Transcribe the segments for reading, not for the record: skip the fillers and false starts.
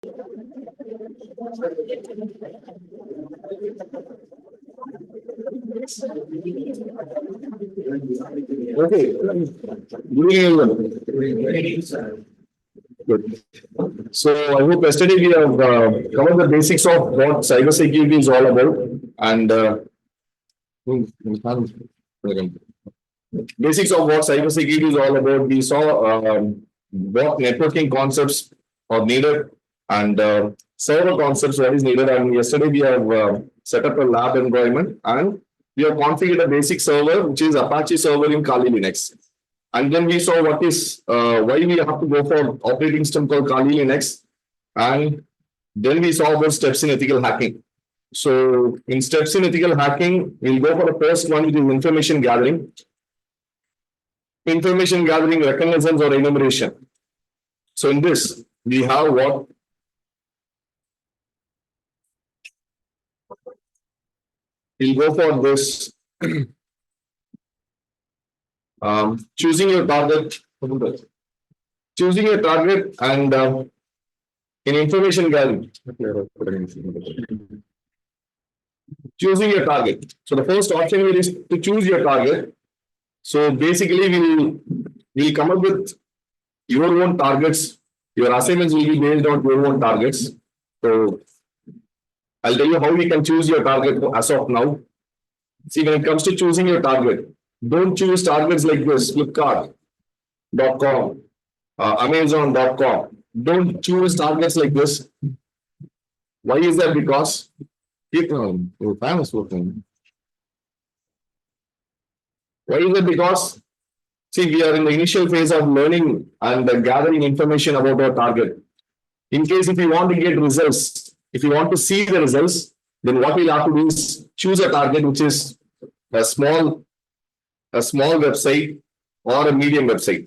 Okay. Good evening, everyone. Good. So I hope yesterday we have covered the basics of what cybersecurity is all about, and basics of what cybersecurity is all about. We saw what networking concepts are needed and server concepts what is needed. And yesterday we have set up a lab environment and we have configured a basic server which is Apache server in Kali Linux. And then we saw what is why we have to go for operating system called Kali Linux, and then we saw about steps in ethical hacking. So in steps in ethical hacking, we'll go for the first one, which is information gathering. Information gathering, reconnaissance, or enumeration. So in this, we have what? We'll go for this. Choosing your target. Choosing your target and in information gathering. Choosing your target. So the first option here is to choose your target. So basically, we'll come up with your own targets. Your assignments will be based on your own targets. So I'll tell you how we can choose your target as of now. See, when it comes to choosing your target, don't choose targets like this, Flipkart.com, Amazon.com. Don't choose targets like this. Why is that? Because your fan is working. Why is it? Because, see, we are in the initial phase of learning and gathering information about our target. In case if you want to get results, if you want to see the results, then what we'll have to do is choose a target which is a small website or a medium website.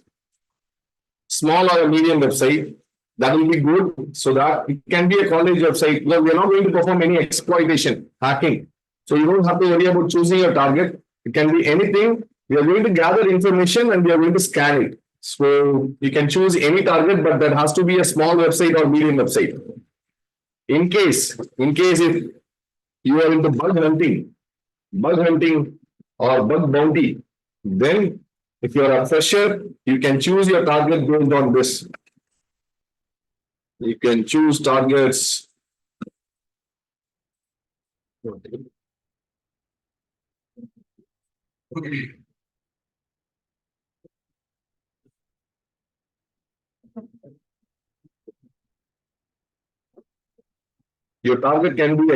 Small or a medium website, that will be good so that it can be a college website. No, we are not going to perform any exploitation, hacking. So you don't have to worry about choosing your target. It can be anything. We are going to gather information and we are going to scan it. So you can choose any target, but that has to be a small website or medium website. In case if you are into bug hunting or bug bounty, then if you are a fresher, you can choose your target based on this. You can choose targets. Your target can be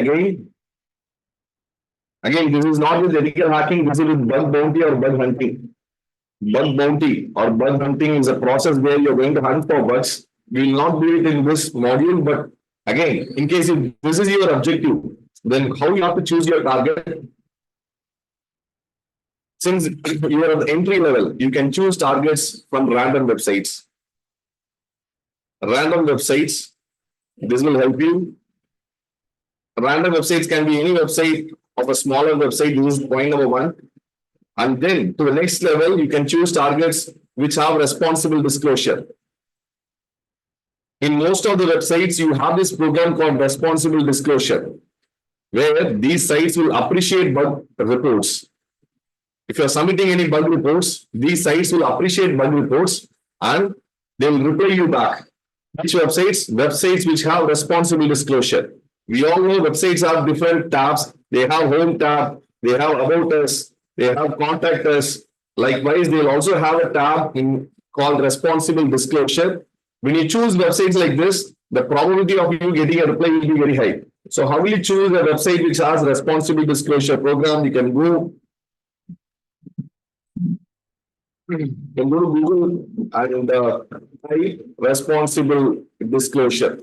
again, this is not with ethical hacking, this is with bug bounty or bug hunting. Bug bounty or bug hunting is a process where you're going to hunt for bugs. We will not do it in this module, but again, in case if this is your objective, then how you have to choose your target? Since you are at the entry level, you can choose targets from random websites. Random websites, this will help you. Random websites can be any website of a smaller website. This is point number one. And then to the next level, you can choose targets which have responsible disclosure. In most of the websites, you have this program called responsible disclosure, where these sites will appreciate bug reports. If you're submitting any bug reports, these sites will appreciate bug reports and they will reply you back. Which websites? Websites which have responsible disclosure. We all know websites have different tabs. They have home tab, they have about us, they have contact us. Likewise, they'll also have a tab called responsible disclosure. When you choose websites like this, the probability of you getting a reply will be very high. So how will you choose a website which has responsible disclosure program? You can go to Google and type responsible disclosure.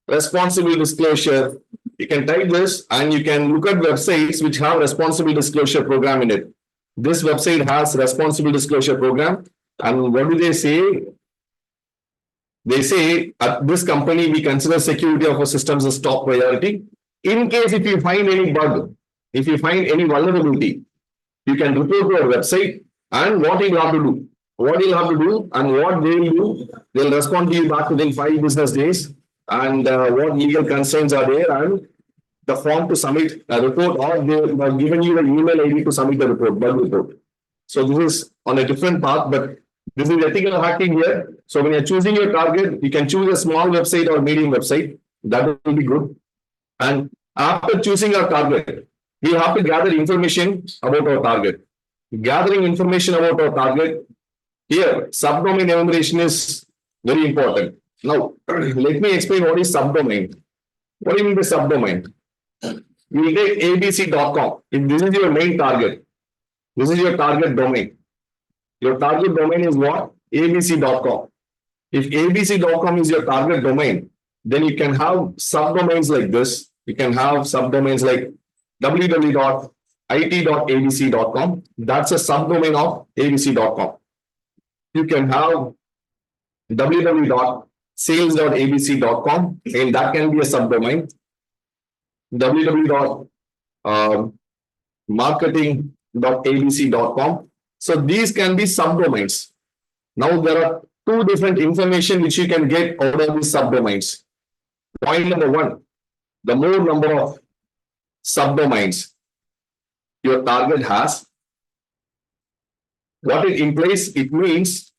Responsible disclosure. You can type this and you can look at websites which have responsible disclosure program in it. This website has responsible disclosure program. And what do they say? They say at this company, we consider security of our systems as top priority. In case if you find any bug, if you find any vulnerability, you can report to our website. And what you have to do? what you'll have to do and what they'll do, they'll respond to you back within 5 business days and what legal constraints are there and the form to submit a report or they have given you the email ID to submit the report, bug report. So this is on a different path, but this is ethical hacking here. So when you're choosing your target, you can choose a small website or medium website. That will be good. And after choosing our target, we have to gather information about our target. Gathering information about our target, here, subdomain enumeration is very important. Now, let me explain what is subdomain. What do you mean by subdomain? You will take abc.com. If this is your main target, this is your target domain. Your target domain is what? abc.com. If abc.com is your target domain, then you can have subdomains like this. You can have subdomains like www.it.abc.com. That's a subdomain of abc.com. You can have www.sales.abc.com, and that can be a subdomain. www.marketing.abc.com. So these can be subdomains. Now there are two different information which you can get out of these subdomains. Point number one, the more number of subdomains your target has, what it implies, it means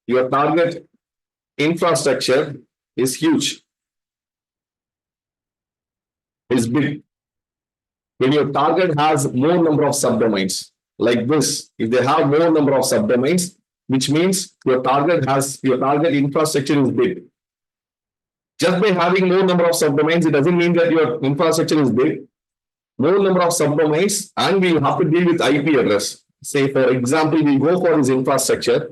your target infrastructure is huge, is big. When your target has more number of subdomains, like this, if they have more number of subdomains, which means your target infrastructure is big. Just by having more number of subdomains, it doesn't mean that your infrastructure is big. More number of subdomains, and we'll have to deal with IP address. Say, for example, we go for this infrastructure,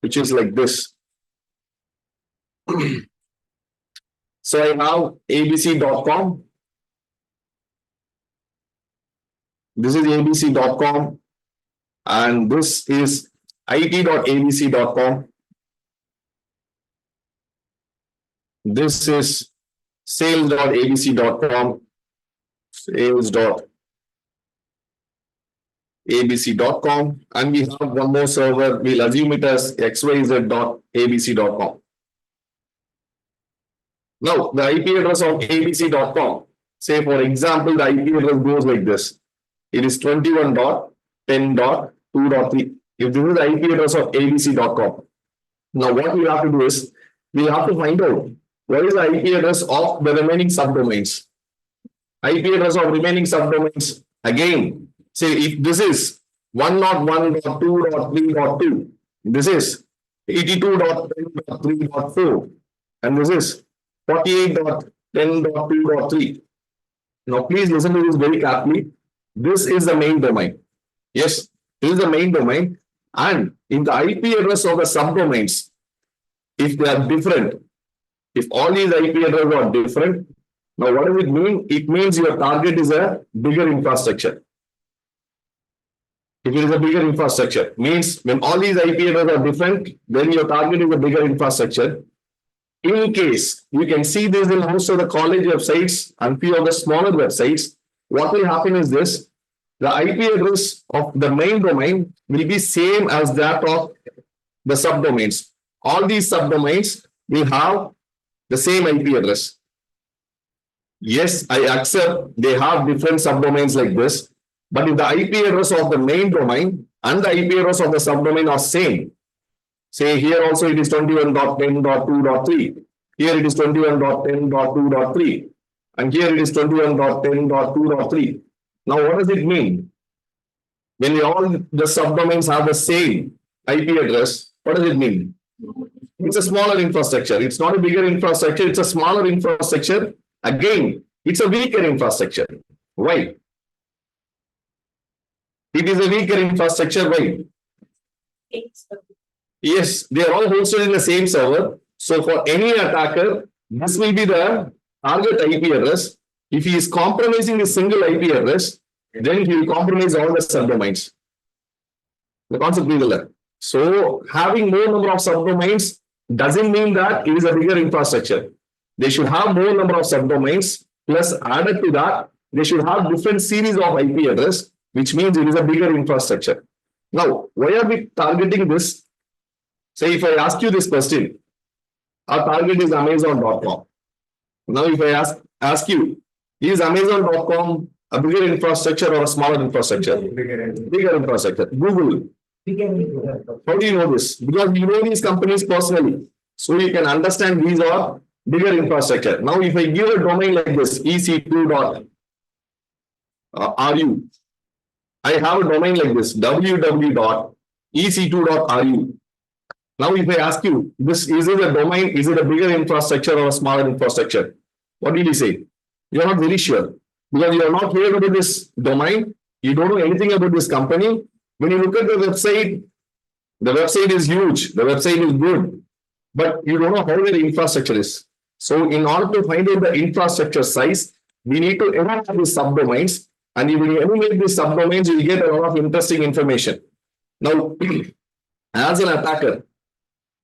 which is like this. So I have abc.com. This is abc.com, and this is it.abc.com. This is sales.abc.com, sales.abc.com, and we have one more server. We'll assume it as xyz.abc.com. Now, the IP address of abc.com, say for example, the IP address goes like this. It is 21.10.2.3. If this is the IP address of abc.com, now what we have to do is, we have to find out what is the IP address of the remaining subdomains. IP address of remaining subdomains, again, say if this is 101.2.3.2, this is 82.10.3.4, and this is 48.10.2.3. Now, please listen to this very carefully. This is the main domain. Yes, this is the main domain. And in the IP address of the subdomains, if they are different, if all these IP addresses are different, now what does it mean? It means your target is a bigger infrastructure. If it is a bigger infrastructure, means when all these IP addresses are different, then your target is a bigger infrastructure. In case you can see this in most of the college websites and few of the smaller websites, what will happen is this: the IP address of the main domain will be same as that of the subdomains. All these subdomains will have the same IP address. Yes, I accept they have different subdomains like this, but if the IP address of the main domain and the IP address of the subdomain are same, say here also it is 21.10.2.3, here it is 21.10.2.3, and here it is 21.10.2.3. Now, what does it mean? When all the subdomains have the same IP address, what does it mean? It's a smaller infrastructure. It's not a bigger infrastructure. It's a smaller infrastructure. Again, it's a weaker infrastructure. Why? It is a weaker infrastructure. Why? Yes, they are all hosted in the same server. So for any attacker, this will be the target IP address. If he is compromising a single IP address, then he will compromise all the subdomains. The concept is there. So having more number of subdomains doesn't mean that it is a bigger infrastructure. They should have more number of subdomains, plus added to that, they should have different series of IP address, which means it is a bigger infrastructure. Now, why are we targeting this? Say if I ask you this question, our target is Amazon.com. Now, if I ask you, is Amazon.com a bigger infrastructure or a smaller infrastructure? Bigger infrastructure. Google. How do you know this? Because you know these companies personally. So you can understand these are bigger infrastructure. Now, if I give a domain like this, ec2.ru, I have a domain like this, www.ec2.ru. Now, if I ask you, this is it a domain, is it a bigger infrastructure or a smaller infrastructure? What did you say? You're not very sure because you're not here about this domain. You don't know anything about this company. When you look at the website is huge, the website is good, but you don't know how the infrastructure is. So, in order to find out the infrastructure size, we need to enumerate these subdomains. And if you enumerate these subdomains, you get a lot of interesting information. Now, as an attacker,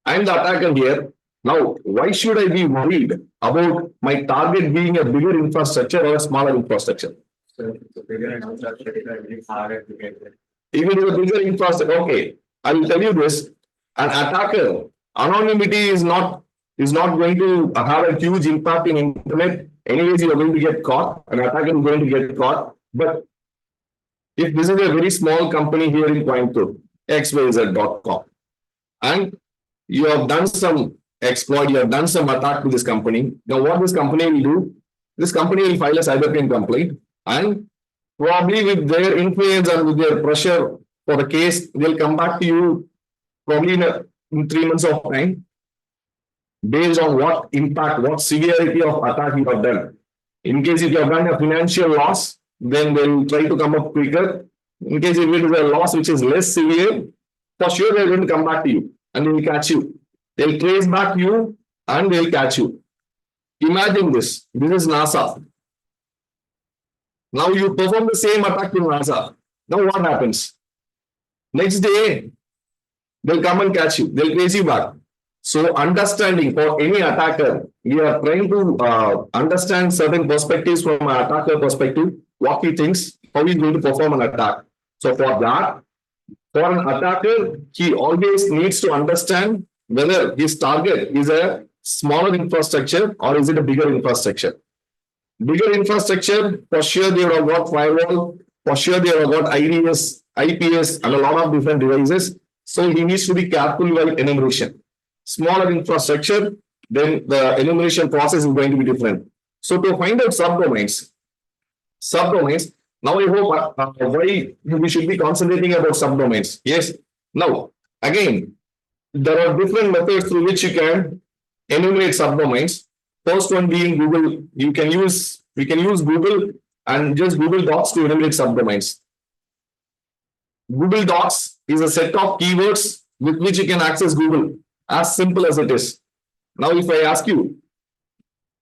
I'm the attacker here. Now, why should I be worried about my target being a bigger infrastructure or a smaller infrastructure? If it is a bigger infrastructure, okay, I will tell you this: an attacker, anonymity is not going to have a huge impact in internet. Anyways, you are going to get caught. An attacker is going to get caught. But if this is a very small company here in Coimbatore, xyz.com, and you have done some exploit, you have done some attack to this company. Now, what this company will do? This company will file a cybercrime complaint, and probably with their influence and with their pressure for the case, they'll come back to you probably in 3 months of time, based on what impact, what severity of attack you have done. In case if you have done a financial loss, then they'll try to come up quicker. In case if it is a loss which is less severe, for sure they're going to come back to you and they will catch you. They'll trace back you and they'll catch you. Imagine this. This is NASA. Now you perform the same attack to NASA. Now what happens? Next day, they'll come and catch you. They'll trace you back. So understanding for any attacker, we are trying to understand certain perspectives from an attacker perspective, what he thinks, how he's going to perform an attack. So for that, for an attacker, he always needs to understand whether his target is a smaller infrastructure or is it a bigger infrastructure. Bigger infrastructure, for sure they would have got firewall, for sure they would have got IDS, IPS, and a lot of different devices. So he needs to be careful while enumeration. Smaller infrastructure, then the enumeration process is going to be different. So to find out subdomains, now I hope why we should be concentrating about subdomains. Yes. Now, again, there are different methods through which you can enumerate subdomains. First one being Google. We can use Google and just Google Docs to enumerate subdomains. Google Docs is a set of keywords with which you can access Google. As simple as it is. Now, if I ask you,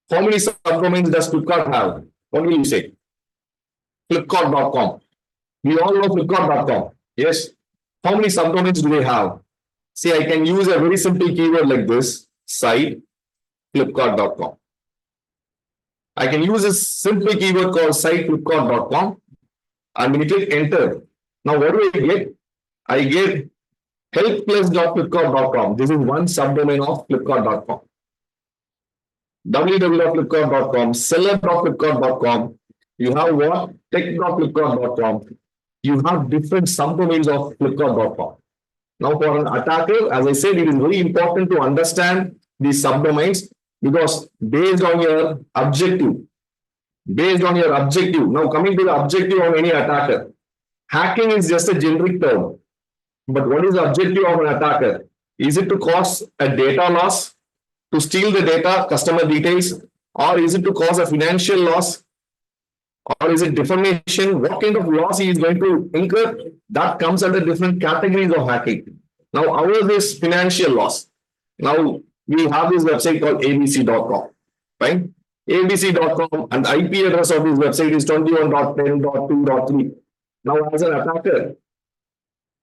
how many subdomains does Flipkart have? What will you say? Flipkart.com. We all know Flipkart.com. Yes. How many subdomains do they have? See, I can use a very simple keyword like this, site, Flipkart.com. I can use a simple keyword called site, Flipkart.com. And when you click enter, now what do I get? I get helpplace.flipkart.com. This is one subdomain of flipkart.com. www.flipkart.com, seller.flipkart.com. You have what? tech.flipkart.com. You have different subdomains of flipkart.com. Now, for an attacker, as I said, it is very important to understand these subdomains because based on your objective, now coming to the objective of any attacker, hacking is just a generic term. But what is the objective of an attacker? Is it to cause a data loss, to steal the data, customer details, or is it to cause a financial loss, or is it defamation? What kind of loss he is going to incur? That comes under different categories of hacking. Now, how is this financial loss? Now, we have this website called abc.com, right? abc.com and the IP address of this website is 21.10.2.3. Now, as an attacker,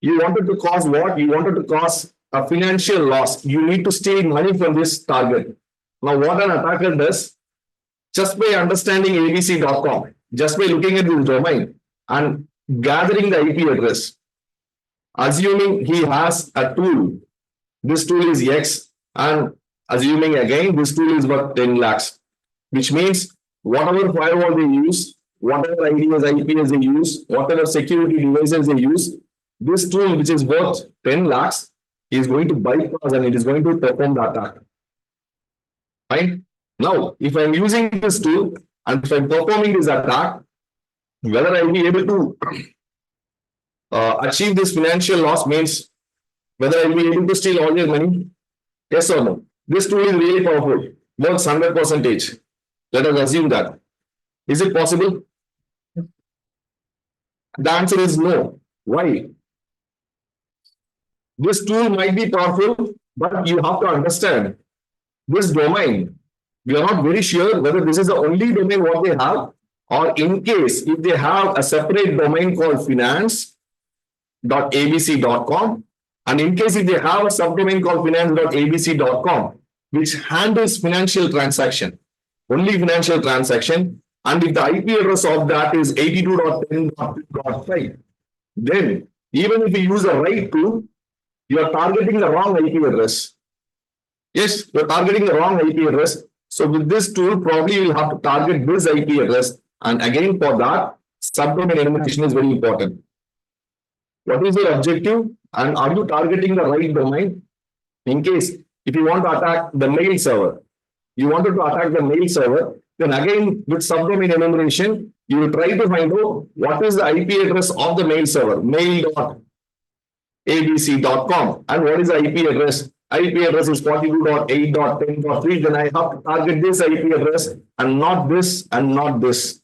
you wanted to cause what? You wanted to cause a financial loss. You need to steal money from this target. Now, what an attacker does, just by understanding abc.com, just by looking at this domain and gathering the IP address, assuming he has a tool. This tool is X, and assuming again this tool is worth 10 lakhs, which means whatever firewall they use, whatever IDs, IPs they use, whatever security devices they use, this tool which is worth 10 lakhs is going to bypass and it is going to perform the attack. Fine. Now, if I'm using this tool and if I'm performing this attack, whether I'll be able to achieve this financial loss means whether I'll be able to steal all your money, yes or no. This tool is really powerful, works 100%. Let us assume that. Is it possible? The answer is no. Why? This tool might be powerful, but you have to understand this domain. We are not very sure whether this is the only domain what they have, or in case if they have a separate domain called finance.abc.com, and in case if they have a subdomain called finance.abc.com, which handles financial transaction, only financial transaction, and if the IP address of that is 82.10.5, then even if you use the right tool, you are targeting the wrong IP address. Yes, you are targeting the wrong IP address. So with this tool, probably you will have to target this IP address. And again, for that, subdomain enumeration is very important. What is your objective? And are you targeting the right domain? In case, if you want to attack the mail server, then again, with subdomain enumeration, you will try to find out what is the IP address of the mail server, mail.abc.com. And what is the IP address? IP address is 42.8.10.3. Then I have to target this IP address and not this and not this.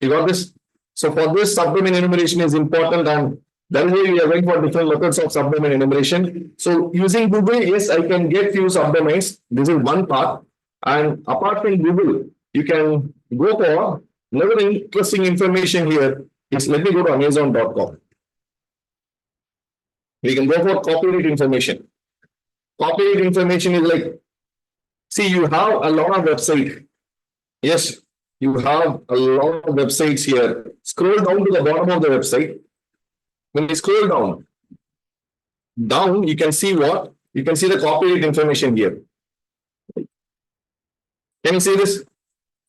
You got this? So for this, subdomain enumeration is important, and that is why we are going for different methods of subdomain enumeration. So using Google, yes, I can get few subdomains. This is one part. And apart from Google, you can go for another interesting information here. Let me go to Amazon.com. We can go for copyright information. Copyright information is like, see, you have a lot of websites. Yes, you have a lot of websites here. Scroll down to the bottom of the website. When you scroll down, you can see what? You can see the copyright information here. Can you see this?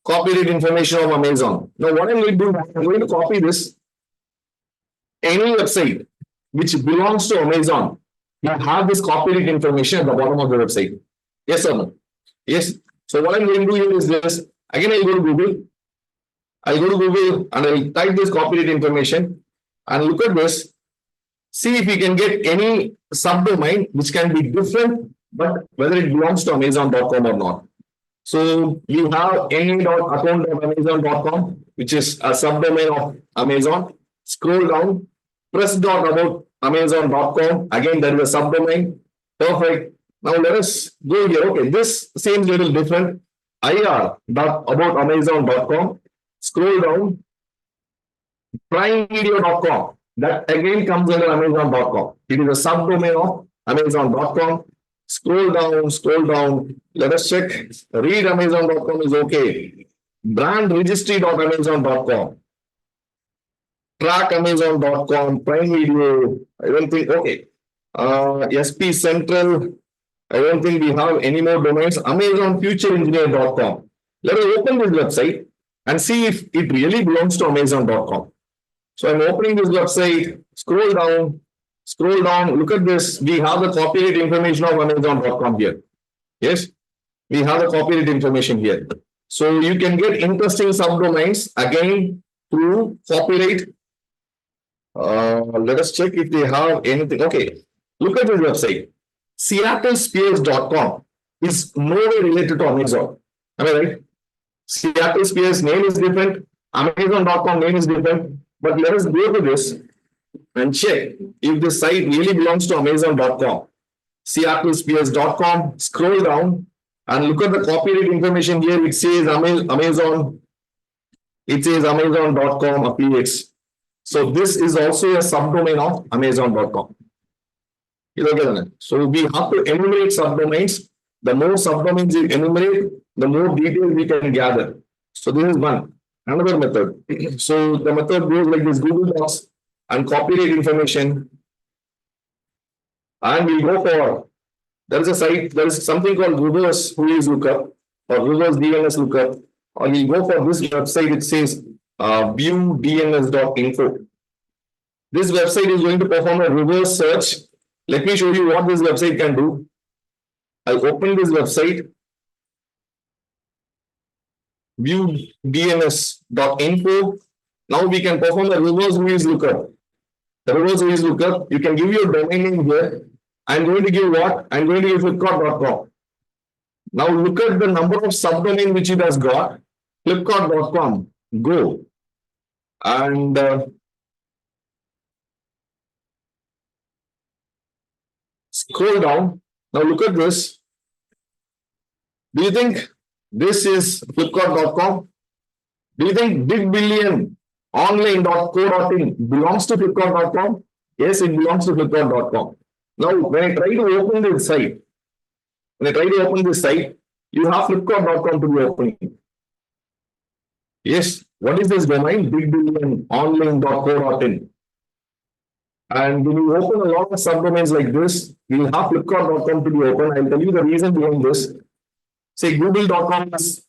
Copyright information of Amazon. Now, what I'm going to do, I'm going to copy this. Any website which belongs to Amazon, you have this copyright information at the bottom of the website. Yes or no? Yes. So what I'm going to do here is this. Again, I'll go to Google. And I'll type this copyright information and look at this. See if you can get any subdomain which can be different, but whether it belongs to Amazon.com or not. So we have any.account.amazon.com, which is a subdomain of Amazon. Scroll down, press about Amazon.com. Again, there is a subdomain. Perfect. Now let us go here. Okay, this seems a little different. ir.aboutamazon.com. Scroll down. Primevideo.com. That again comes under Amazon.com. It is a subdomain of Amazon.com. Scroll down. Let us check. Read Amazon.com is okay. Brand registry.amazon.com. Track Amazon.com. Prime Video. I don't think. Okay. SP Central. I don't think we have any more domains. AmazonFutureEngineer.com. Let us open this website and see if it really belongs to Amazon.com. So I'm opening this website. Scroll down. Look at this. We have the copyright information of Amazon.com here. Yes, we have the copyright information here. So you can get interesting subdomains again through copyright. Let us check if they have anything. Okay, look at this website. SeattleSpears.com is nowhere related to Amazon. Am I right? Seattle Spears name is different. Amazon.com name is different. But let us go to this and check if this site really belongs to Amazon.com. SeattleSpears.com. Scroll down and look at the copyright information here. It says Amazon. It says Amazon.com affiliates. So this is also a subdomain of Amazon.com. So we have to enumerate subdomains. The more subdomains you enumerate, the more details we can gather. So this is one. Another method. So the method goes like this: Google Docs and copyright information. And we'll go for, there is a site, there is something called reverse whois lookup or reverse DNS lookup. Or we'll go for this website, it says viewdns.info. This website is going to perform a reverse search. Let me show you what this website can do. I'll open this website, viewdns.info. Now we can perform a reverse whois lookup. The reverse whois lookup, you can give your domain name here. I'm going to give what? I'm going to give flipkart.com. Now look at the number of subdomain which it has got. Flipkart.com. Go. And scroll down. Now look at this. Do you think this is flipkart.com? Do you think big billion online.co.in belongs to flipkart.com? Yes, it belongs to flipkart.com. Now, when I try to open this site, you have flipkart.com to be opening. Yes, what is this domain? Big billion online.co.in. And when you open a lot of subdomains like this, you will have flipkart.com to be open. I'll tell you the reason behind this. Say google.com is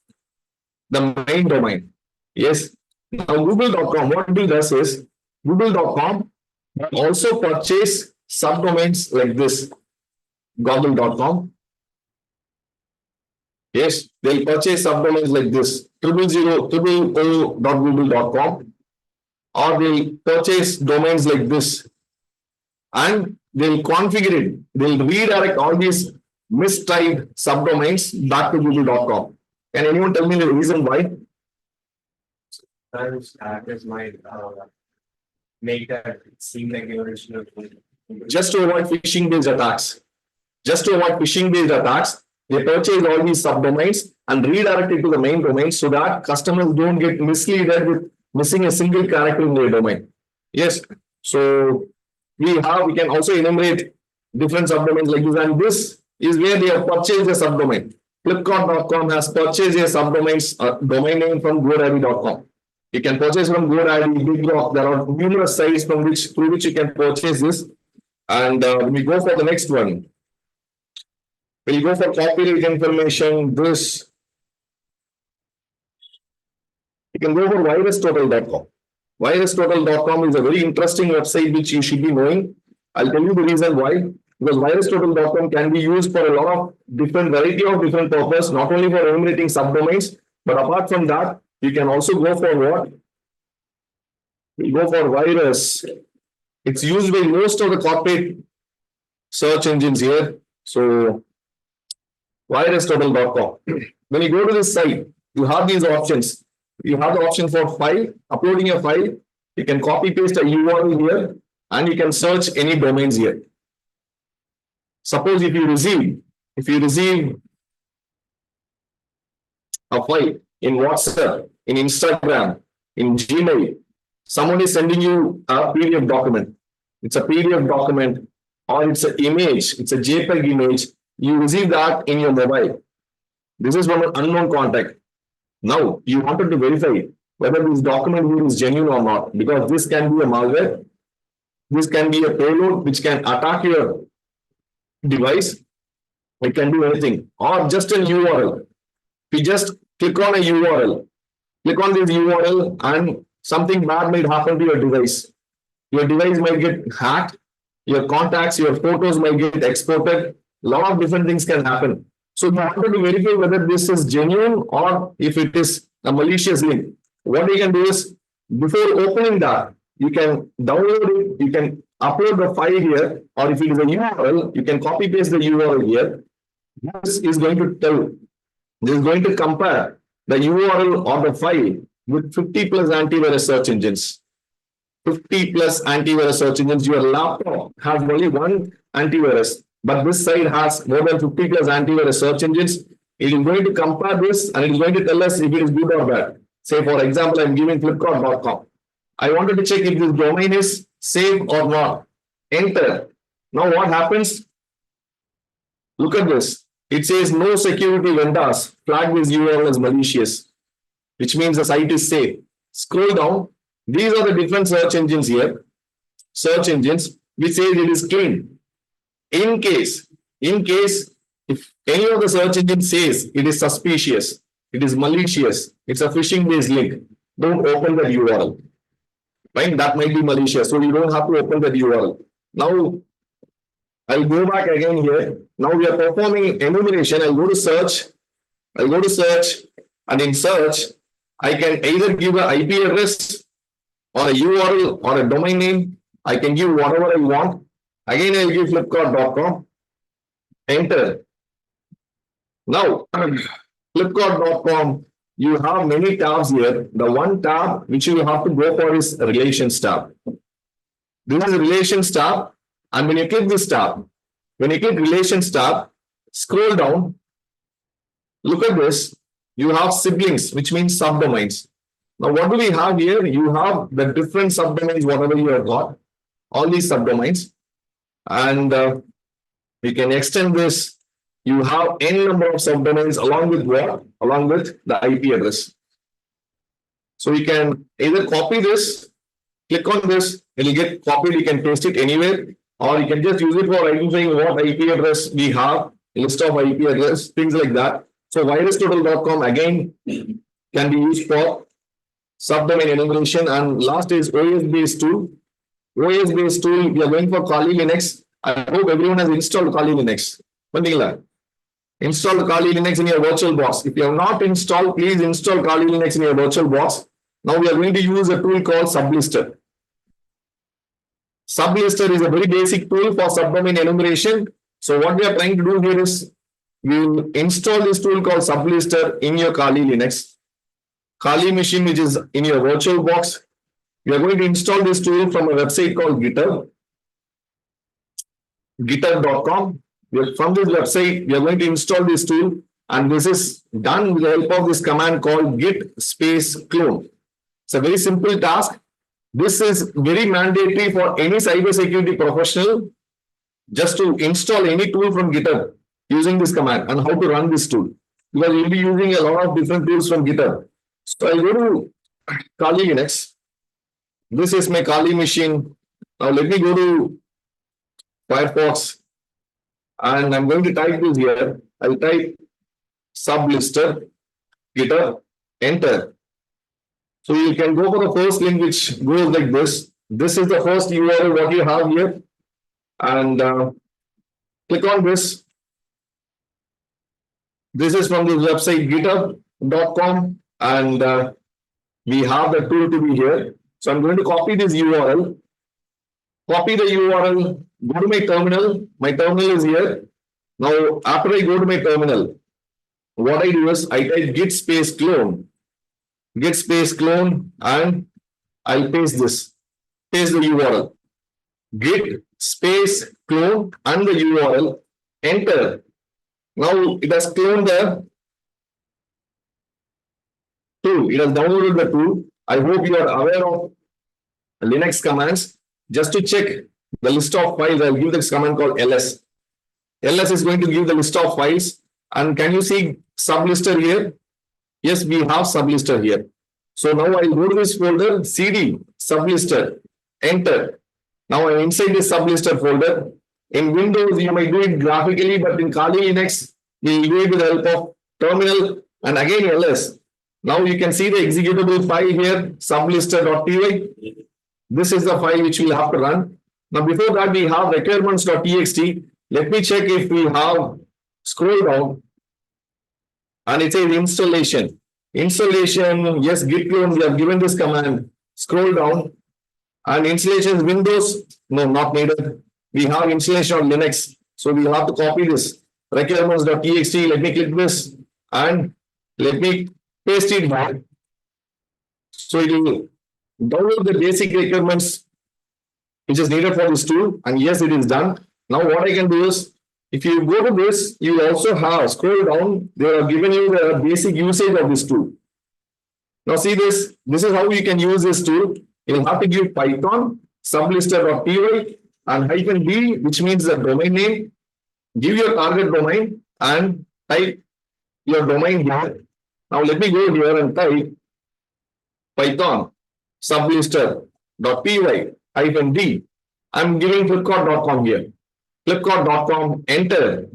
the main domain. Yes. Now google.com, what it does is, google.com also purchase subdomains like this. Google.com. Yes, they'll purchase subdomains like this. 000.google.com. Or they'll purchase domains like this. And they'll configure it. They'll redirect all these mistyped subdomains back to google.com. Can anyone tell me the reason why? Hackers might make that seem like the original. Just to avoid phishing-based attacks. They purchase all these subdomains and redirect it to the main domain so that customers don't get misled with missing a single character in their domain. Yes. So we can also enumerate different subdomains like this, and this is where they have purchased a subdomain. Flipkart.com has purchased a subdomains domain name from GoDaddy.com. You can purchase from GoDaddy, BigRock. There are numerous sites through which you can purchase this. And we go for the next one. We'll go for copyright information. This you can go for virustotal.com. Virustotal.com is a very interesting website which you should be knowing. I'll tell you the reason why. Because virustotal.com can be used for a lot of variety of different purposes, not only for enumerating subdomains, but apart from that, you can also go for what? We go for virus. It's used by most of the corporate search engines here. So, virustotal.com. When you go to this site, you have these options. You have the option for file, uploading a file. You can copy paste a URL here, and you can search any domains here. Suppose if you receive a file in WhatsApp, in Instagram, in Gmail, someone is sending you a PDF document. It's a PDF document, or it's an image, it's a JPEG image. You receive that in your mobile. This is from an unknown contact. Now, you wanted to verify whether this document is genuine or not, because this can be a malware. This can be a payload which can attack your device. It can do anything, or just a URL. If you just click on a URL, click on this URL, and something bad might happen to your device. Your device might get hacked, your contacts, your photos might get exported. A lot of different things can happen. So you want to verify whether this is genuine or if it is a malicious link. What you can do is, before opening that, you can download it, you can upload the file here, or if it is a URL, you can copy paste the URL here. This is going to compare the URL or the file with 50 plus antivirus search engines. 50 plus antivirus search engines. Your laptop has only one antivirus, but this side has more than 50 plus antivirus search engines. It is going to compare this and it is going to tell us if it is good or bad. Say, for example, I'm giving flipkart.com. I wanted to check if this domain is safe or not. Enter. Now what happens? Look at this. It says no security vendors flag this URL as malicious, which means the site is safe. Scroll down. These are the different search engines here. Search engines which says it is clean. In case, if any of the search engine says it is suspicious, it is malicious, it's a phishing based link, don't open that URL. Right? That might be malicious. So you don't have to open that URL. Now, I'll go back again here. Now we are performing enumeration. I'll go to search. And in search, I can either give an IP address or a URL or a domain name. I can give whatever I want. Again, I'll give flipkart.com. Enter. Now, flipkart.com, you have many tabs here. The one tab which you have to go for is Relations tab. This is a Relations tab. And when you click this tab, Relations tab, scroll down. Look at this. You have siblings, which means subdomains. Now, what do we have here? You have the different subdomains, whatever you have got, all these subdomains. And we can extend this. You have n number of subdomains along with what? Along with the IP address. So you can either copy this, click on this, it will get copied, you can paste it anywhere, or you can just use it for identifying what IP address we have, list of IP address, things like that. So virustotal.com again can be used for subdomain enumeration. And last is OS-based tool. OS-based tool, we are going for Kali Linux. I hope everyone has installed Kali Linux. Install Kali Linux in your virtual box. If you have not installed, please install Kali Linux in your virtual box. Now we are going to use a tool called Sublister. Sublister is a very basic tool for subdomain enumeration. So what we are trying to do here is we will install this tool called Sublister in your Kali Linux. Kali machine, which is in your virtual box. We are going to install this tool from a website called GitHub. GitHub.com. From this website, we are going to install this tool, and this is done with the help of this command called git space clone. It's a very simple task. This is very mandatory for any cybersecurity professional just to install any tool from GitHub using this command and how to run this tool. Because you'll be using a lot of different tools from GitHub. So I'll go to Kali Linux. This is my Kali machine. Now let me go to Firefox. And I'm going to type this here. I'll type Sublister, GitHub, enter. So you can go for the first link, which goes like this. This is the first URL what you have here. And click on this. This is from the website github.com. And we have the tool to be here. So I'm going to copy this URL. Copy the URL, go to my terminal. My terminal is here. Now, after I go to my terminal, what I do is I type git space clone, and I'll paste this. Paste the URL. Git space clone and the URL. Enter. Now it has cloned the tool. It has downloaded the tool. I hope you are aware of Linux commands. Just to check the list of files, I'll give this command called ls. ls is going to give the list of files. And can you see Sublister here? Yes, we have Sublister here. So now I'll go to this folder, cd, Sublister, enter. Now I'm inside this Sublister folder. In Windows, you might do it graphically, but in Kali Linux, we'll do it with the help of terminal and again ls. Now you can see the executable file here, sublister.py. This is the file which we'll have to run. Now, before that, we have requirements.txt. Let me check if we have, scroll down, and it says installation. Installation, yes, git clone, we have given this command. Scroll down, and installation is Windows. No, not needed. We have installation on Linux. So we'll have to copy this. Requirements.txt. Let me click this, and let me paste it back. So it will download the basic requirements which is needed for this tool, and yes, it is done. Now what I can do is, if you go to this, you also have, scroll down, they have given you the basic usage of this tool. Now see this is how you can use this tool. You'll have to give Python, sublister.py and -d, which means the domain name. Give your target domain and type your domain here. Now let me go here and type Python sublister.py -d. I'm giving flipkart.com here. Flipkart.com, enter.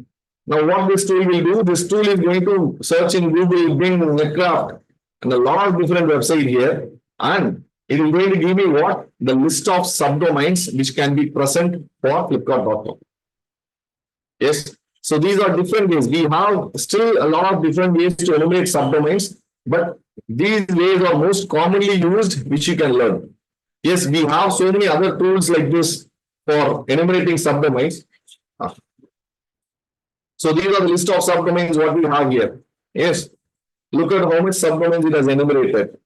Now what this tool will do, this tool is going to search in Google, Bing, Netcraft, and a lot of different websites here. And it is going to give me what? The list of subdomains which can be present for Flipkart.com. Yes. So these are different ways. We have still a lot of different ways to enumerate subdomains, but these ways are most commonly used, which you can learn. Yes, we have so many other tools like this for enumerating subdomains. So these are the list of subdomains what we have here. Yes. Look at how much subdomains it has enumerated.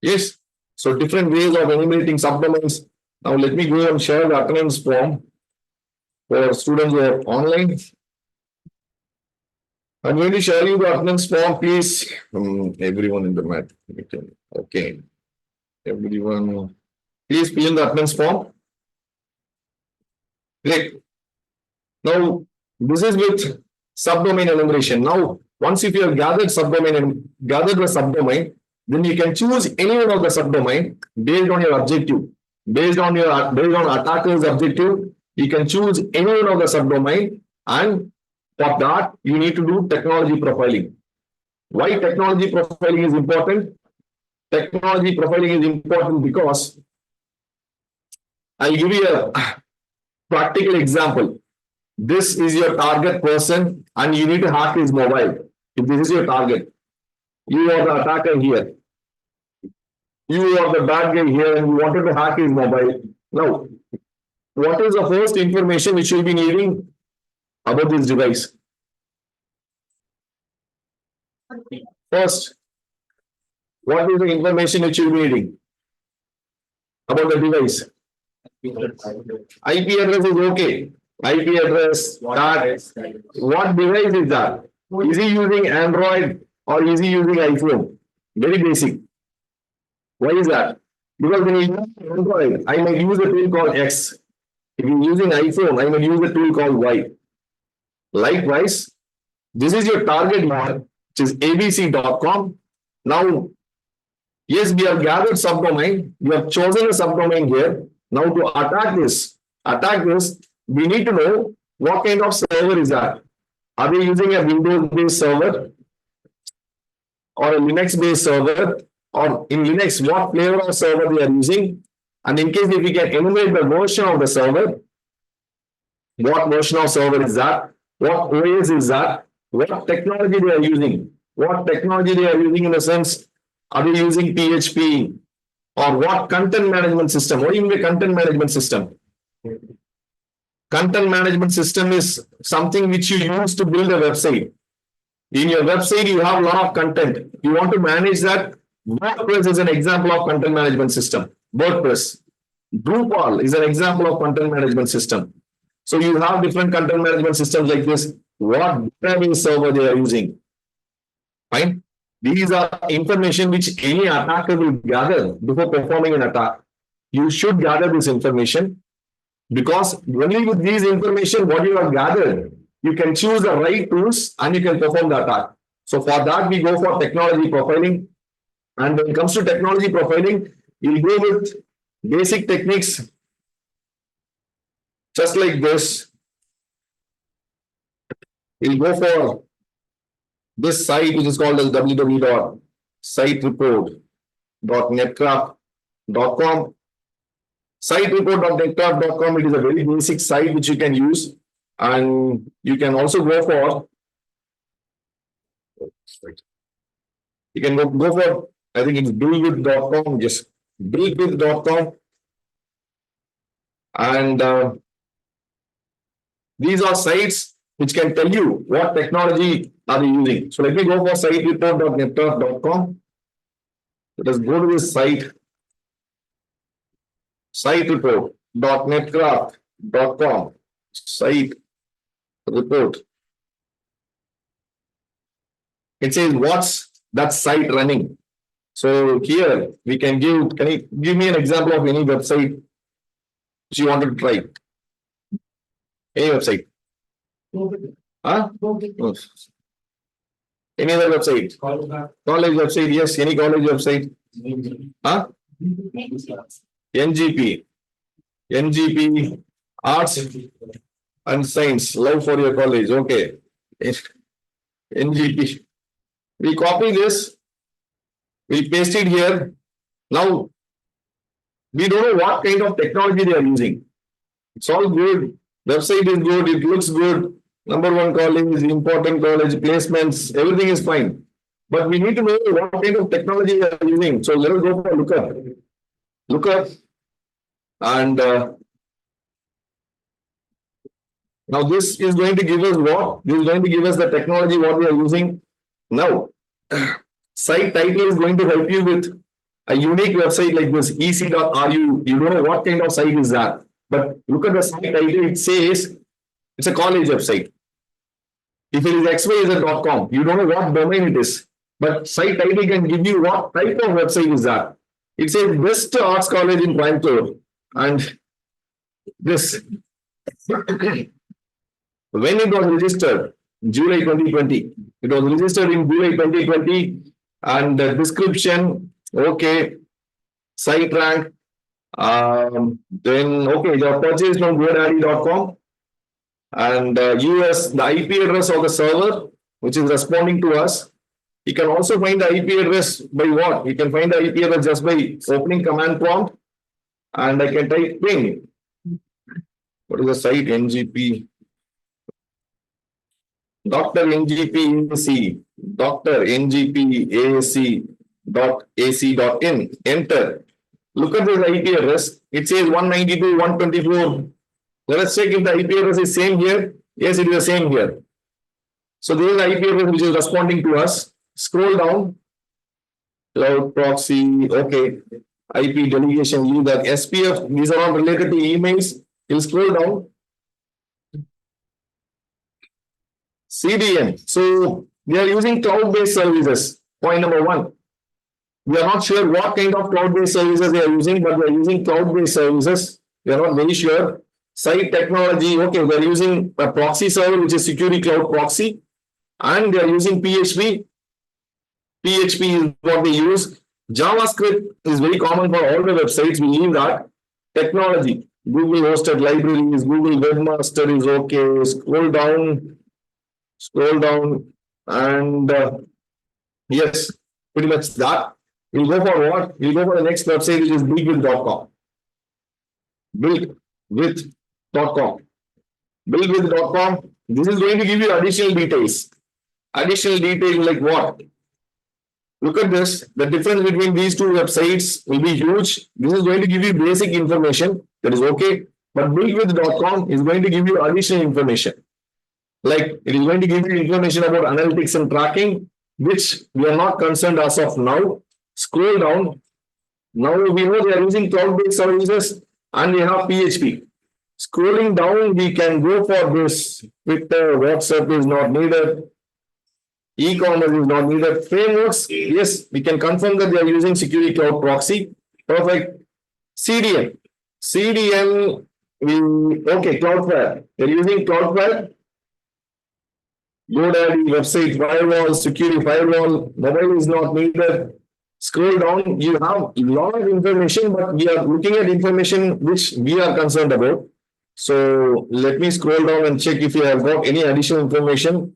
Yes. So different ways of enumerating subdomains. Now let me go and share the attendance form for students who are online. I'm going to share you the attendance form, please. Everyone in the mat. Okay. Everyone, please fill in the attendance form. Great. Now, this is with subdomain enumeration. Now, once if you have gathered subdomain and gathered the subdomain, then you can choose any one of the subdomain based on your objective. Based on attacker's objective, you can choose any one of the subdomain, and for that, you need to do technology profiling. Why technology profiling is important? Technology profiling is important because I'll give you a practical example. This is your target person and you need to hack his mobile. If this is your target, you are the attacker here. You are the bad guy here and you wanted to hack his mobile. Now, what is the first information which you'll be needing about this device? First, what is the information which you'll be needing about the device? IP address is okay. IP address, that. What device is that? Is he using Android or is he using iPhone? Very basic. Why is that? Because when you use Android, I might use a tool called X. If you're using iPhone, I might use a tool called Y. Likewise, this is your target here, which is abc.com. Now, yes, we have gathered subdomain. We have chosen a subdomain here. Now, to attack this, we need to know what kind of server is that. Are they using a Windows-based server or a Linux-based server? Or in Linux, what flavor of server they are using? And in case if we can enumerate the version of the server, what version of server is that? What OS is that? What technology they are using? What technology they are using in the sense, are they using PHP? Or what content management system? What do you mean by content management system? Content management system is something which you use to build a website. In your website, you have a lot of content. You want to manage that. WordPress is an example of content management system. WordPress. Drupal is an example of content management system. So you have different content management systems like this. What database server they are using. Fine. These are information which any attacker will gather before performing an attack. You should gather this information because only with these information, what you have gathered, you can choose the right tools and you can perform the attack. So for that, we go for technology profiling. And when it comes to technology profiling, you'll go with basic techniques just like this. You'll go for this site, which is called as www.sitereport.netcraft.com. Sitereport.netcraft.com, it is a very basic site which you can use. And you can also go for, you can go for, I think it's buildwith.com, yes, buildwith.com. And these are sites which can tell you what technology are they using. So let me go for sitereport.netcraft.com. Let us go to this site, sitereport.netcraft.com, site report. It says what's that site running. So here we can you give me an example of any website which you wanted to try? Any website? Huh? Any other website? College website, yes, any college website. Huh? NGP. Arts and science, love for your college. Okay. NGP. We copy this, we paste it here. Now, we don't know what kind of technology they are using. It's all good. Website is good, it looks good. Number one college, important college, placements, everything is fine. But we need to know what kind of technology they are using. So let us go for a lookup. Lookup. And now this is going to give us what? This is going to give us the technology what we are using. Now, site title is going to help you with a unique website like this, ec.ru. You don't know what kind of site is that. But look at the site title, it says it's a college website. If it is xyz.com, you don't know what domain it is. But site title can give you what type of website is that. It says best arts college in Coimbatore. And this. When it was registered, July 2020. It was registered in July 2020. And the description, okay, site rank, then okay, the purchase from GoDaddy.com, and US, the IP address of the server, which is responding to us. You can also find the IP address by what? You can find the IP address just by opening command prompt, and I can type ping. What is the site? NGP. Dr. NGP Dr. NGP.ac.in. Enter. Look at this IP address. It says 192.124. Let us check if the IP address is same here. Yes, it is the same here. So this is the IP address which is responding to us. Scroll down. Cloud proxy. Okay. IP delegation. Use that SPF. These are all related to emails. You'll scroll down. CDN. So we are using cloud-based services. Point number one. We are not sure what kind of cloud-based services they are using, but we are using cloud-based services. We are not very sure. Site technology. Okay, we are using a proxy server, which is security cloud proxy, and they are using PHP. PHP is what they use. JavaScript is very common for all the websites. We leave that. Technology. Google hosted libraries. Google Webmaster is okay. Scroll down, and yes, pretty much that. We'll go for what? We'll go for the next website, which is buildwith.com. Buildwith.com. Buildwith.com. This is going to give you additional details. Additional details like what? Look at this. The difference between these two websites will be huge. This is going to give you basic information. That is okay. But buildwith.com is going to give you additional information. Like it is going to give you information about analytics and tracking, which we are not concerned as of now. Scroll down. Now we know they are using cloud-based services and we have PHP. Scrolling down, we can go for this. Twitter, WhatsApp is not needed. E-commerce is not needed. Frameworks, yes, we can confirm that they are using security cloud proxy. Perfect. CDN. CDN, okay, Cloudflare. They're using Cloudflare. GoDaddy, website, firewall, security firewall, mobile is not needed. Scroll down, you have a lot of information, but we are looking at information which we are concerned about. So let me scroll down and check if you have got any additional information.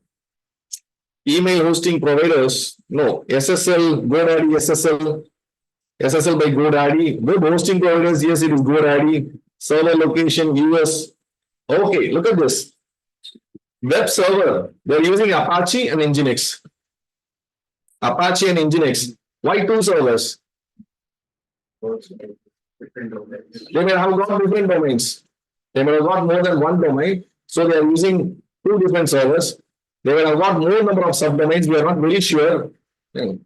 Email hosting providers, no, SSL, GoDaddy, SSL by GoDaddy. Web hosting providers, yes, it is GoDaddy. Server location, US. Okay, look at this. Web server, they're using Apache and Nginx. Apache and Nginx. Why two servers? They may have got different domains. They may have got more than one domain. So they are using two different servers. They may have got more number of subdomains. We are not very sure. We have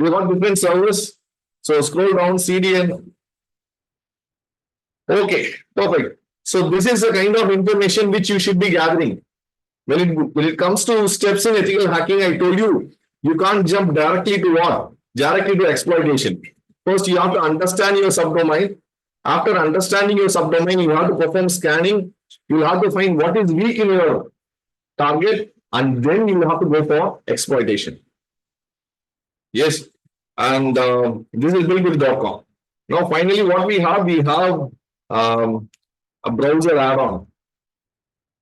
got different servers. So scroll down, CDN. Okay, perfect. So this is the kind of information which you should be gathering. When it comes to steps in ethical hacking, I told you, you can't jump directly to what? Directly to exploitation. First, you have to understand your subdomain. After understanding your subdomain, you have to perform scanning. You will have to find what is weak in your target, and then you will have to go for exploitation. Yes. and this is built with .com. Now, finally, what we have a browser add-on.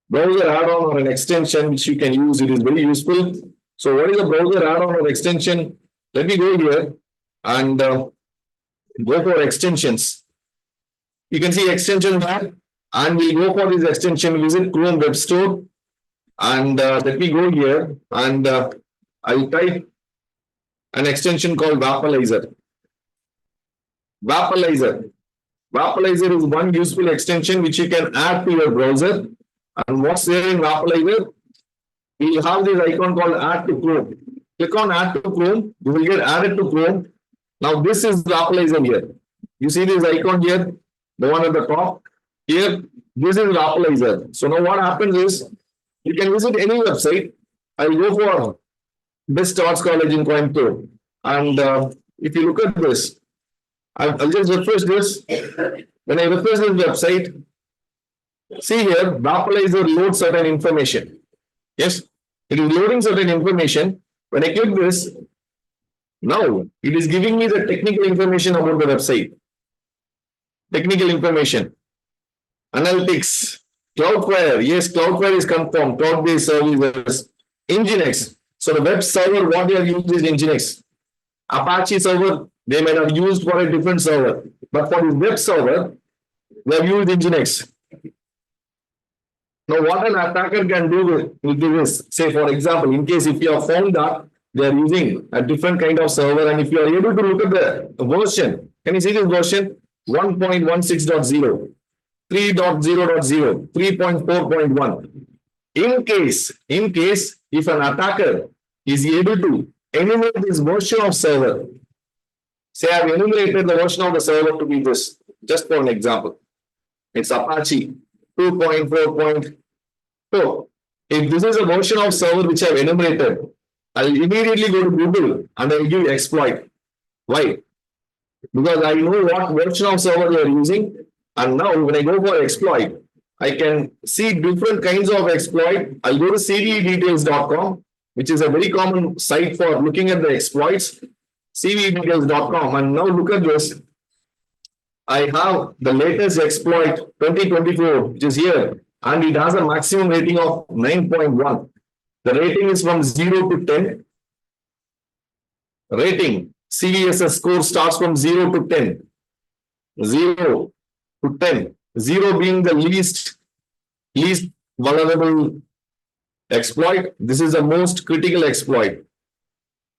Browser add-on or an extension which you can use. It is very useful. So, what is a browser add-on or extension? Let me go here and go for extensions. You can see extension there, and we'll go for this extension. Visit Chrome Web Store, and let me go here and I'll type an extension called Vaporizer. Vaporizer. Vaporizer is one useful extension which you can add to your browser. And what's there in Vaporizer? We have this icon called Add to Chrome. Click on Add to Chrome. You will get added to Chrome. Now this is Vaporizer here. You see this icon here, the one at the top. Here, this is Vaporizer. So now what happens is, you can visit any website. I'll go for Best Arts College in Coimbatore. And if you look at this, I'll just refresh this. When I refresh this website, see here, Vaporizer loads certain information. Yes, it is loading certain information. When I click this, now it is giving me the technical information about the website. Technical information. Analytics. Cloudflare. Yes, Cloudflare is confirmed. Cloud-based services. Nginx. So the web server, what they have used is Nginx. Apache server, they might have used for a different server. But for the web server, they have used Nginx. Now, what an attacker can do with this, say for example, in case if you have found that they are using a different kind of server, and if you are able to look at the version, can you see this version? 1.16.0, 3.0.0, 3.4.1. In case if an attacker is able to enumerate this version of server, say I have enumerated the version of the server to be this, just for an example, it's Apache 2.4.4. If this is a version of server which I have enumerated, I'll immediately go to Google and I'll give exploit. Why? Because I know what version of server they are using, and now when I go for exploit, I can see different kinds of exploit. I'll go to cvedetails.com, which is a very common site for looking at the exploits, cvedetails.com, and now look at this. I have the latest exploit 2024, which is here, and it has a maximum rating of 9.1. The rating is from 0 to 10. Rating, CVSS score starts from 0 to 10. 0 to 10. 0 being the least vulnerable exploit. This is the most critical exploit.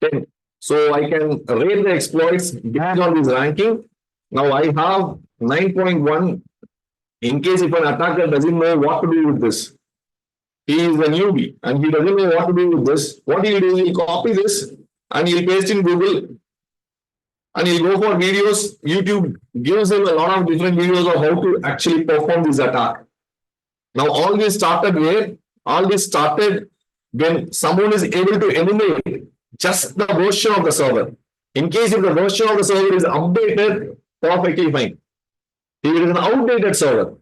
10. So I can rate the exploits based on this ranking. Now I have 9.1. In case if an attacker doesn't know what to do with this, he is a newbie and he doesn't know what to do with this, what he'll do, he'll copy this and he'll paste in Google and he'll go for videos. YouTube gives him a lot of different videos of how to actually perform this attack. Now, all this started where? All this started when someone is able to enumerate just the version of the server. In case if the version of the server is updated, perfectly fine. If it is an outdated server,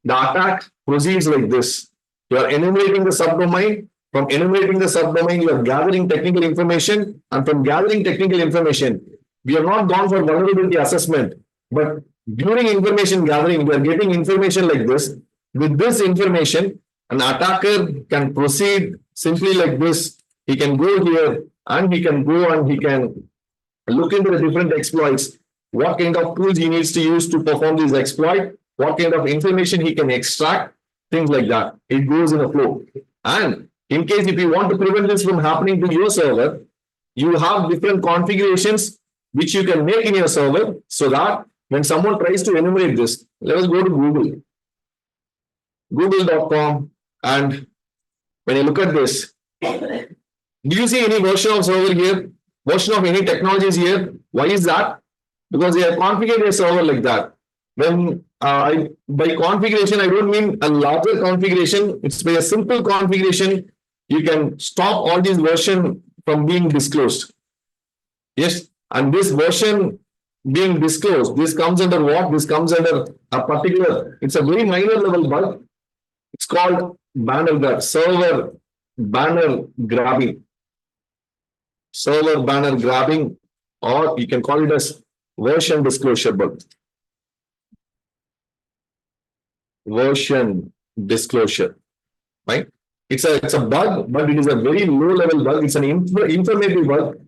the attack proceeds like this. You are enumerating the subdomain. From enumerating the subdomain, you are gathering technical information. And from gathering technical information, we have not gone for vulnerability assessment. But during information gathering, we are getting information like this. With this information, an attacker can proceed simply like this. He can go here and he can go and he can look into the different exploits. What kind of tools he needs to use to perform this exploit, what kind of information he can extract, things like that. It goes in a flow. And in case if you want to prevent this from happening to your server, you have different configurations which you can make in your server so that when someone tries to enumerate this, let us go to Google, google.com, and when you look at this, do you see any version of server here? Version of any technologies here? Why is that? Because they have configured a server like that. When by configuration, I don't mean a larger configuration. It's by a simple configuration. You can stop all these versions from being disclosed. Yes, and this version being disclosed, this comes under what? This comes under a particular, it's a very minor level bug. It's called banner grab, server banner grabbing. server banner grabbing, or you can call it as version disclosure bug. Version disclosure, right? It's a bug, but it is a very low level bug. It's an informative bug.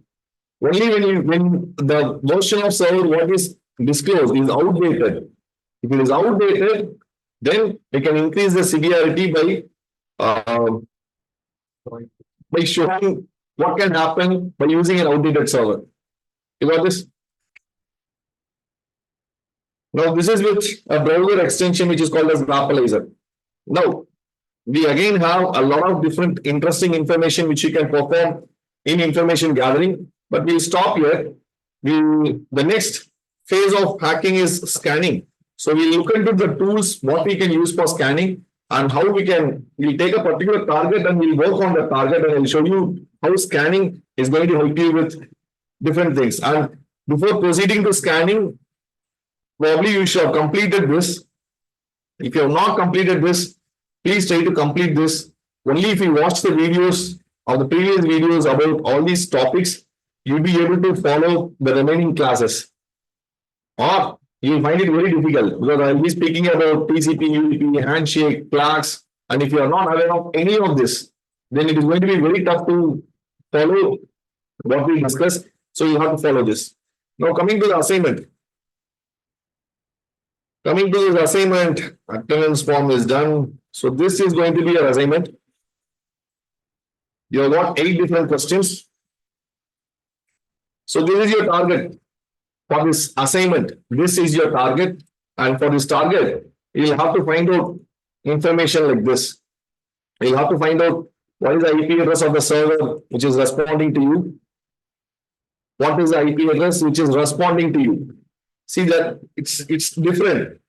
Only when the version of server what is disclosed is outdated. If it is outdated, then we can increase the severity by showing what can happen by using an outdated server. You got this? Now this is with a browser extension which is called as Grappalizer. Now we again have a lot of different interesting information which you can perform in information gathering, but we'll stop here. The next phase of hacking is scanning. So we'll look into the tools, what we can use for scanning and how we'll take a particular target and we'll work on the target, and I'll show you how scanning is going to help you with different things. And before proceeding to scanning, probably you should have completed this. If you have not completed this, please try to complete this. Only if you watch the videos or the previous videos about all these topics, you'll be able to follow the remaining classes. Or you'll find it very difficult because I'll be speaking about TCP, UDP, handshake, flags, and if you are not aware of any of this, then it is going to be very tough to follow what we discuss. So you have to follow this. Now coming to the assignment. Coming to this assignment, attendance form is done. So this is going to be your assignment. You have got 8 different questions. So this is your target for this assignment. This is your target. And for this target, you'll have to find out information like this. You'll have to find out what is the IP address of the server which is responding to you. What is the IP address which is responding to you? See that it's different.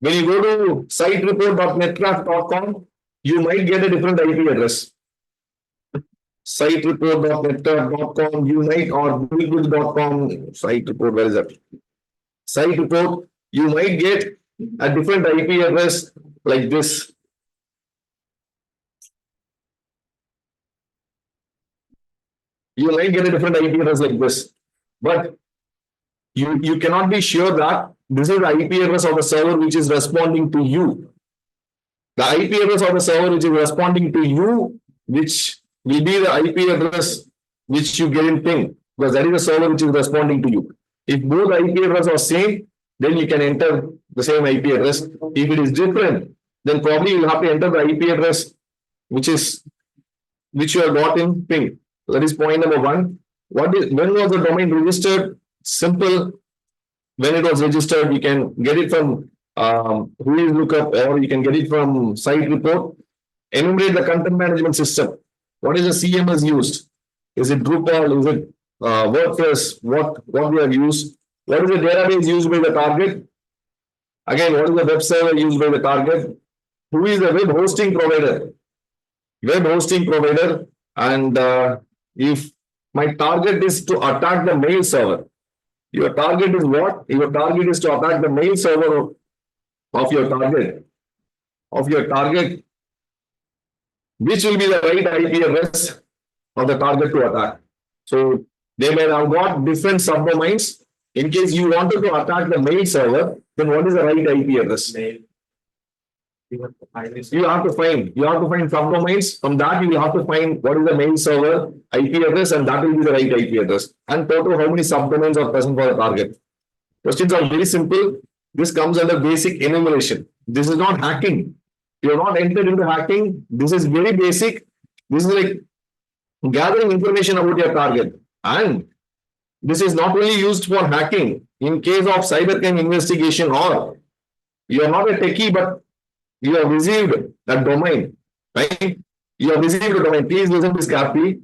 When you go to sitereport.netcraft.com, you might get a different IP address. Sitereport.netcraft.com, you might, or google.com, sitereport, where is that? Sitereport, you might get a different IP address like this. You might get a different IP address like this. But you cannot be sure that this is the IP address of the server which is responding to you. The IP address of the server which is responding to you, which will be the IP address which you get in ping, because that is the server which is responding to you. If both IP address are same, then you can enter the same IP address. If it is different, then probably you have to enter the IP address which you have got in ping. So that is point number 1. When was the domain registered? Simple. When it was registered, you can get it from whois lookup, or you can get it from site report. Enumerate the content management system. What is the CMS used? Is it Drupal? Is it WordPress? What we have used? What is the database used by the target? Again, what is the web server used by the target? Who is the web hosting provider? Web hosting provider. And if my target is to attack the mail server, your target is what? Your target is to attack the mail server of your target. Which will be the right IP address of the target to attack. So they may have got different subdomains. In case you wanted to attack the mail server, then what is the right IP address? You have to find subdomains. From that, you will have to find what is the mail server IP address, and that will be the right IP address. And total how many subdomains are present for the target. Questions are very simple. This comes under basic enumeration. This is not hacking. You are not entered into hacking. This is very basic. This is like gathering information about your target. And this is not only used for hacking. In case of cybercrime investigation, or you are not a techie, but you have received a domain, right? You have received a domain. Please listen to this carefully.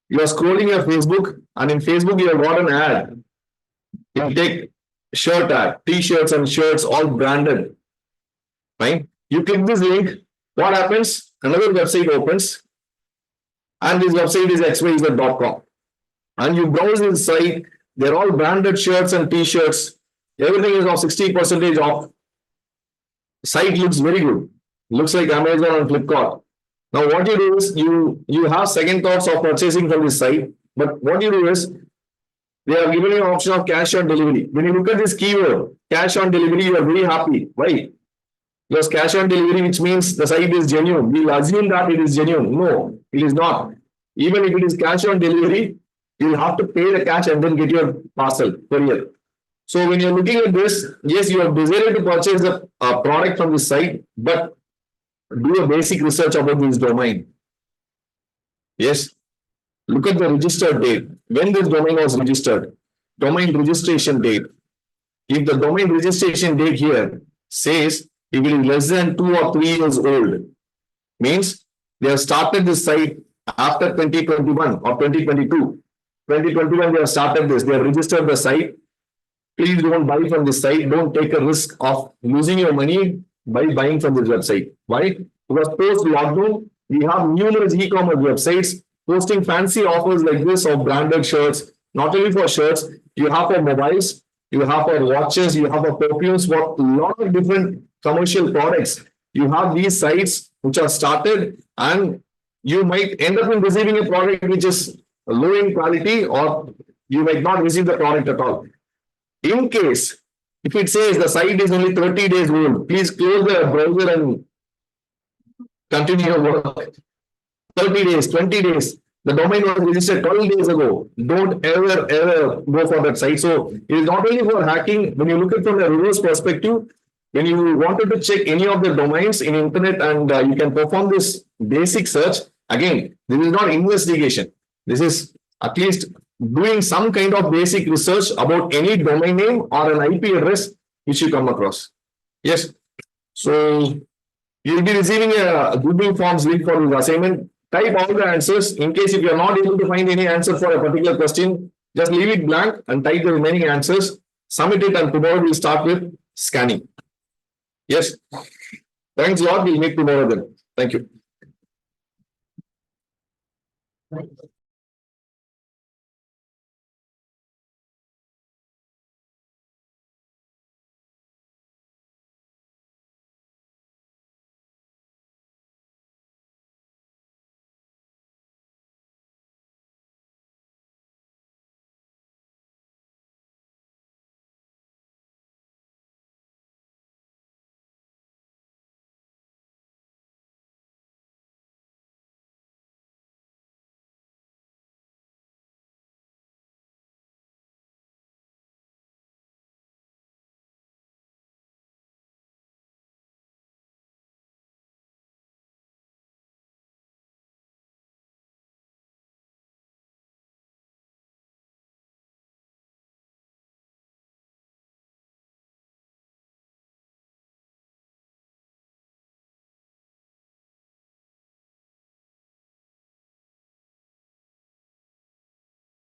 You are scrolling your Facebook, and in Facebook you have got an ad. You take shirt ad, t-shirts and shirts, all branded, right? You click this link. What happens? Another website opens, and this website is xyz.com. And you browse this site. They're all branded shirts and t-shirts. Everything is of 60% off. Site looks very good. Looks like Amazon and Flipkart. Now what you do is you have second thoughts of purchasing from this site. But what you do is, they are giving you an option of cash on delivery. When you look at this keyword, cash on delivery, you are very happy. Why? Because cash on delivery, which means the site is genuine. We'll assume that it is genuine. No, it is not. Even if it is cash on delivery, you'll have to pay the cash and then get your parcel courier. So when you're looking at this, yes, you have decided to purchase the product from this site, but do a basic research about this domain. Yes, look at the registered date. When this domain was registered, domain registration date. If the domain registration date here says if it is less than 2 or 3 years old, means they have started this site after 2021 or 2022. 2021, they have started this, they have registered the site. Please don't buy from this site. Don't take a risk of losing your money by buying from this website. Why? Because post lockdown, we have numerous e-commerce websites posting fancy offers like this of branded shirts. Not only for shirts, you have for mobiles, you have for watches, you have for perfumes, for a lot of different commercial products. You have these sites which are started, and you might end up in receiving a product which is low in quality, or you might not receive the product at all. In case, if it says the site is only 30 days old, please close the browser and continue your work. 30 days, 20 days. The domain was registered 12 days ago. Don't ever go for that site. So it is not only for hacking. When you look at it from a reverse perspective, when you wanted to check any of the domains in internet and you can perform this basic search, again, this is not investigation. This is at least doing some kind of basic research about any domain name or an IP address which you come across. Yes. So you'll be receiving a Google Forms link for this assignment. Type all the answers. In case if you're not able to find any answer for a particular question, just leave it blank and type the remaining answers. Submit it, and tomorrow we'll start with scanning. Yes. Thanks a lot. We'll meet tomorrow then. Thank you.